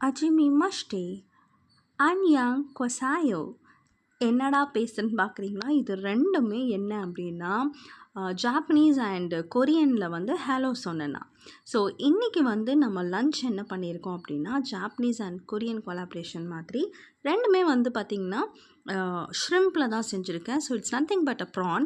Hajime Anyang Kwasayo. என்னடா பேசுன்னு பார்க்குறீங்களா? இது ரெண்டுமே என்ன அப்படின்னா ஜாப்பனீஸ் அண்ட் கொரியனில் வந்து ஹலோ சொன்னேன்னா. ஸோ இன்றைக்கி வந்து நம்ம லன்ச் என்ன பண்ணியிருக்கோம் அப்படின்னா ஜாப்பனீஸ் அண்ட் கொரியன் கொலாப்ரேஷன் மாதிரி ரெண்டுமே வந்து பார்த்திங்கன்னா ஷ்ரிம்பில் தான் செஞ்சுருக்கேன். So it's nothing but a prawn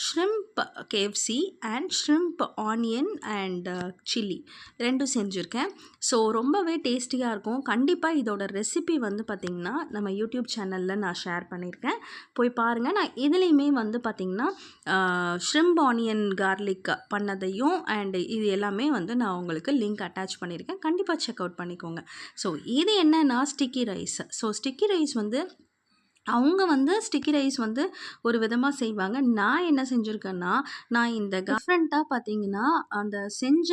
shrimp KFC and shrimp onion and chilli ரெண்டும் செஞ்சுருக்கேன். ஸோ ரொம்பவே டேஸ்டியாக இருக்கும். கண்டிப்பாக இதோட ரெசிபி வந்து பார்த்திங்கன்னா நம்ம யூடியூப் சேனலில் நான் ஷேர் பண்ணியிருக்கேன், போய் பாருங்கள். நான் இதுலேயுமே வந்து பார்த்திங்கன்னா ஷ்ரிம்ப் ஆனியன் கார்லிக் பண்ணதையும் அண்ட் இது எல்லாமே வந்து நான் உங்களுக்கு லிங்க் அட்டாச் பண்ணியிருக்கேன், கண்டிப்பாக செக் அவுட் பண்ணிக்கோங்க. ஸோ இது என்னன்னா sticky rice. So sticky rice வந்து அவங்க வந்து ஸ்டிக்கி ரைஸ் வந்து ஒரு விதமாக செய்வாங்க. நான் என்ன செஞ்சுருக்கேன்னா, நான் இந்த டிஃப்ரெண்ட்டாக பார்த்தீங்கன்னா அந்த செஞ்ச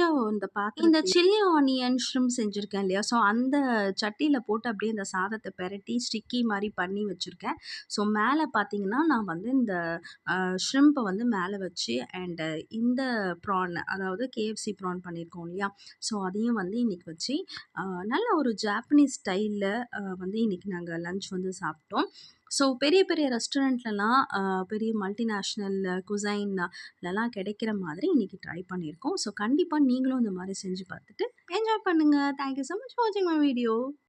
இந்த சில்லி ஆனியன் ஷ்ரிம்ப் செஞ்சுருக்கேன் இல்லையா? ஸோ அந்த சட்டியில் போட்டு அப்படியே இந்த சாதத்தை பெரட்டி ஸ்டிக்கி மாதிரி பண்ணி வச்சுருக்கேன். ஸோ மேலே பார்த்தீங்கன்னா நான் வந்து இந்த ஷ்ரிம்பை வந்து மேலே வச்சு அண்டு இந்த ப்ரான், அதாவது கேஎஃப்சி ப்ரான் பண்ணியிருக்கோம் இல்லையா? ஸோ அதையும் வந்து இன்றைக்கி வச்சு நல்ல ஒரு ஜாப்பனீஸ் ஸ்டைலில் வந்து இன்றைக்கி நாங்கள் லன்ச் வந்து சாப்பிட்டோம். ஸோ பெரிய பெரிய ரெஸ்டாரண்ட்லலாம் பெரிய மல்டிநேஷ்னல் குசைன்லலாம் கிடைக்கிற மாதிரி இன்றைக்கி ட்ரை பண்ணியிருக்கோம். ஸோ கண்டிப்பாக நீங்களும் இந்த மாதிரி செஞ்சு பார்த்துட்டு என்ஜாய் பண்ணுங்கள். தேங்க்யூ ஸோ மச் ஃபார் வாட்சிங் மை வீடியோ.